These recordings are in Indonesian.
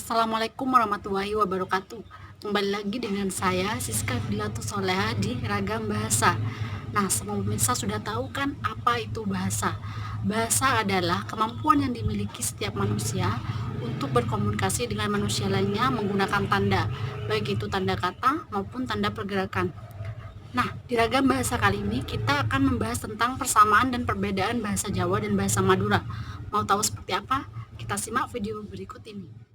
Assalamualaikum warahmatullahi wabarakatuh. Kembali lagi dengan saya Siska Bilatu Soleha di Ragam Bahasa. Nah, semua pemirsa sudah tahu kan apa itu bahasa? Bahasa adalah kemampuan yang dimiliki setiap manusia untuk berkomunikasi dengan manusia lainnya menggunakan tanda, baik itu tanda kata maupun tanda pergerakan. Nah, di Ragam Bahasa kali ini kita akan membahas tentang persamaan dan perbedaan bahasa Jawa dan bahasa Madura. Mau tahu seperti apa? Kita simak video berikut ini.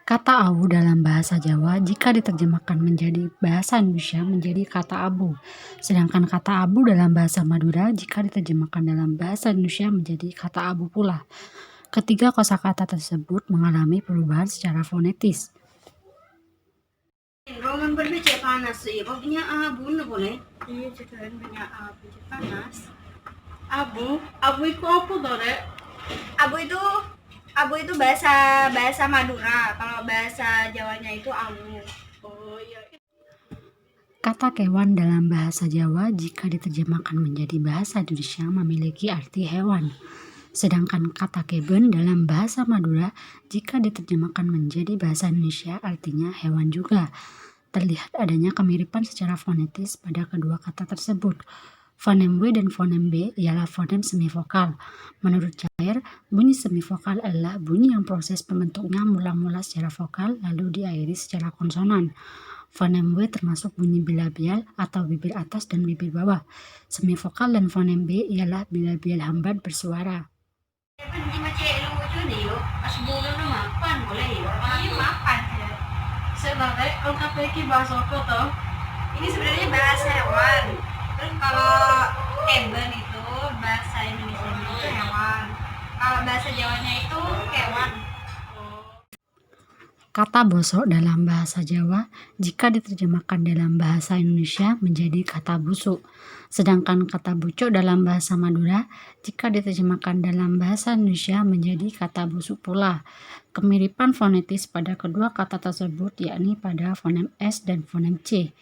Kata abu dalam bahasa Jawa jika diterjemahkan menjadi bahasa Indonesia menjadi kata abu. Sedangkan kata abu dalam bahasa Madura jika diterjemahkan dalam bahasa Indonesia menjadi kata abu pula. Ketiga kosakata tersebut mengalami perubahan secara fonetis. Roman berbicara panas sih, punya abu nih boleh? Iya, ceritain punya abu panas. Abu itu apa dore? Abu itu bahasa Madura. Kalau bahasa Jawanya itu abu. Oh iya. Kata kewan dalam bahasa Jawa jika diterjemahkan menjadi bahasa Indonesia memiliki arti hewan. Sedangkan kata keben dalam bahasa Madura jika diterjemahkan menjadi bahasa Indonesia artinya hewan juga. Terlihat adanya kemiripan secara fonetis pada kedua kata tersebut. Fonem W dan fonem B ialah fonem semivokal. Menurut Cair, bunyi semivokal adalah bunyi yang proses pembentuknya mula-mula secara vokal lalu diakhiri secara konsonan. Fonem W termasuk bunyi bilabial atau bibir atas dan bibir bawah. Semivokal dan fonem B ialah bilabial hambat bersuara. Sebenarnya kalau KPK bahasa apa tuh? Ini sebenarnya bahasa hewan. Terus kalau keben itu bahasa Indonesia itu hewan. Kalau bahasa Jawanya itu hewan. Kata bosok dalam bahasa Jawa jika diterjemahkan dalam bahasa Indonesia menjadi kata busuk. Sedangkan kata bucok dalam bahasa Madura jika diterjemahkan dalam bahasa Indonesia menjadi kata busuk pula. Kemiripan fonetis pada kedua kata tersebut yakni pada fonem S dan fonem C.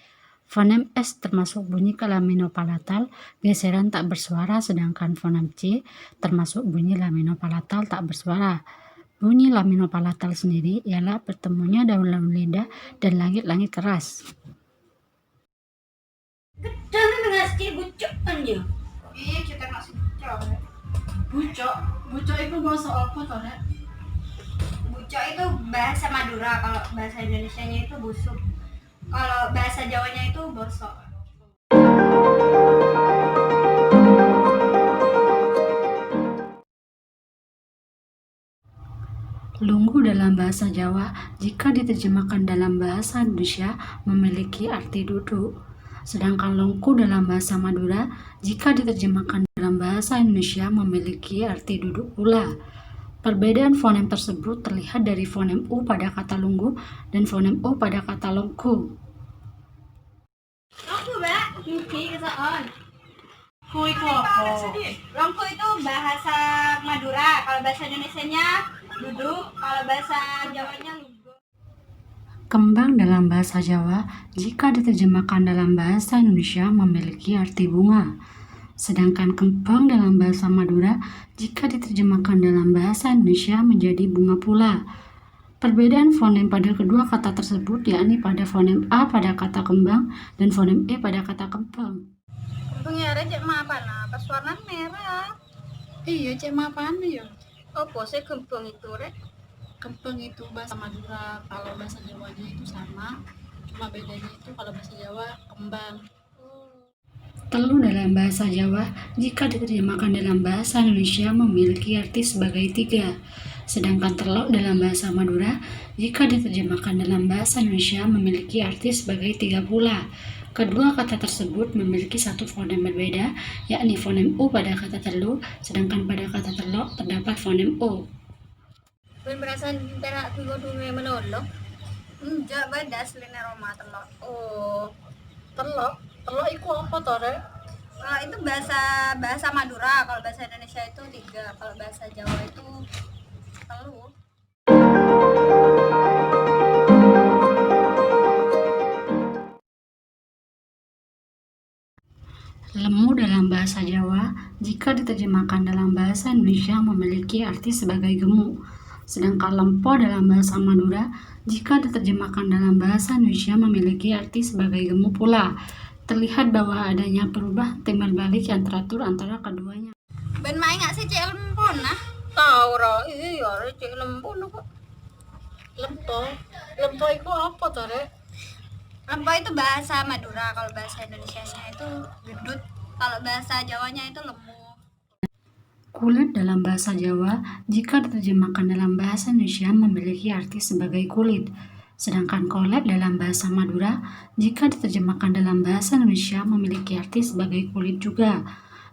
Fonem S termasuk bunyi laminopalatal, geseran tak bersuara, sedangkan fonem C termasuk bunyi laminopalatal tak bersuara. Bunyi laminopalatal sendiri ialah bertemunya daun-daun lidah dan langit-langit keras. Jangan ngasih bucok aja. Iya, kita ngasih bucok. Bucok itu bahasa apa toh, Rek? Bucok itu bahasa Madura, kalau bahasa Indonesianya itu busuk. Kalau bahasa Jawanya itu bosok. Lunggu dalam bahasa Jawa jika diterjemahkan dalam bahasa Indonesia memiliki arti duduk. Sedangkan lengku dalam bahasa Madura jika diterjemahkan dalam bahasa Indonesia memiliki arti duduk pula. Perbedaan fonem tersebut terlihat dari fonem U pada kata lunggu dan fonem O pada kata lengku. Longku, Mbak. Mungkin kesalahan. Ku itu apa? Longku itu bahasa Madura, kalau bahasa Indonesianya duduk, kalau bahasa Jawanya lunggu. Kembang dalam bahasa Jawa jika diterjemahkan dalam bahasa Indonesia memiliki arti bunga. Sedangkan kembang dalam bahasa Madura jika diterjemahkan dalam bahasa Indonesia menjadi bunga pula. Perbedaan fonem pada kedua kata tersebut yakni pada fonem A pada kata kembang dan fonem E pada kata kembang. Kembangnya ada cek apa nah? Pas warna merah. Iya, cek apaan ya? Apa sih kembang itu, Rek? Kembang itu bahasa Madura, kalau bahasa Jawanya itu sama, cuma bedanya itu kalau bahasa Jawa kembang. Telu dalam bahasa Jawa jika diterjemahkan dalam bahasa Indonesia memiliki arti sebagai tiga. Sedangkan telok dalam bahasa Madura jika diterjemahkan dalam bahasa Indonesia memiliki arti sebagai tiga pula. Kedua kata tersebut memiliki satu fonem berbeda, yakni fonem U pada kata telu, sedangkan pada kata telok terdapat fonem O. Ben perasaan perak tunggu-tunggu menolong. Enggak, beda aslinya Roma telok. Oh, Telok itu apa toh, Rek? nah, itu bahasa Madura, kalau bahasa Indonesia itu tiga, kalau bahasa Jawa itu telu. Lemu dalam bahasa bahasa Jawa, jika diterjemahkan dalam bahasa Indonesia memiliki arti sebagai gemuk. Sedangkan lempo dalam bahasa Madura, jika diterjemahkan dalam bahasa Indonesia memiliki arti sebagai gemuk pula. Terlihat bahwa adanya perubahan timbal balik yang teratur antara keduanya. Ben main nggak sih cek lempon nah? Tahu ra, iya cek lempon kok. Lempo itu apa tuh, Rek? Lempo itu bahasa Madura, kalau bahasa Indonesianya itu gendut, kalau bahasa Jawanya itu lemu. Kulit dalam bahasa Jawa, jika diterjemahkan dalam bahasa Indonesia memiliki arti sebagai kulit. Sedangkan kolet dalam bahasa Madura, jika diterjemahkan dalam bahasa Indonesia memiliki arti sebagai kulit juga.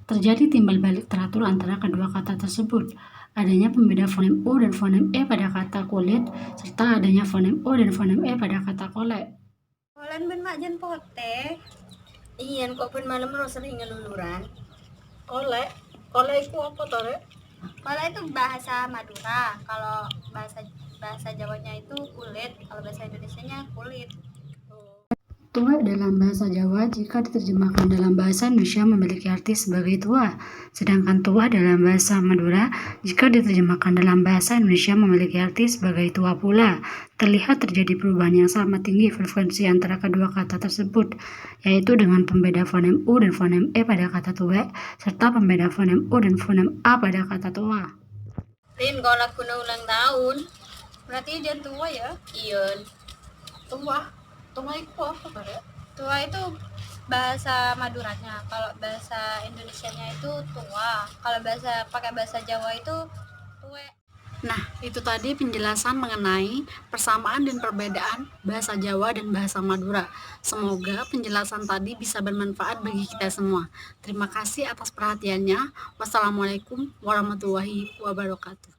Terjadi timbal balik teratur antara kedua kata tersebut. Adanya pembeda fonem U dan fonem E pada kata kulit, serta adanya fonem U dan fonem E pada kata kolet. Kolen ben majen pote. Iyan kok ben malam lo sering ngeluluran. Kolek itu apa tuh, Rek? Kalau itu bahasa Madura, kalau bahasa Jawanya itu kulit, kalau bahasa Indonesianya kulit. Tuak dalam bahasa Jawa jika diterjemahkan dalam bahasa Indonesia memiliki arti sebagai tua. Sedangkan tua dalam bahasa Madura jika diterjemahkan dalam bahasa Indonesia memiliki arti sebagai tua pula. Terlihat terjadi perubahan yang sama tinggi frekuensi antara kedua kata tersebut, yaitu dengan pembeda fonem U dan fonem E pada kata tua, serta pembeda fonem U dan fonem A pada kata tua. Rin, kalau aku ulang tahun. Berarti dia tua ya? Iyan. Tua itu apa tuh, Rek? Tua itu bahasa Maduranya, kalau bahasa Indonesianya itu tua, kalau pakai bahasa Jawa itu tue. Nah, itu tadi penjelasan mengenai persamaan dan perbedaan bahasa Jawa dan bahasa Madura. Semoga penjelasan tadi bisa bermanfaat bagi kita semua. Terima kasih atas perhatiannya. Wassalamualaikum warahmatullahi wabarakatuh.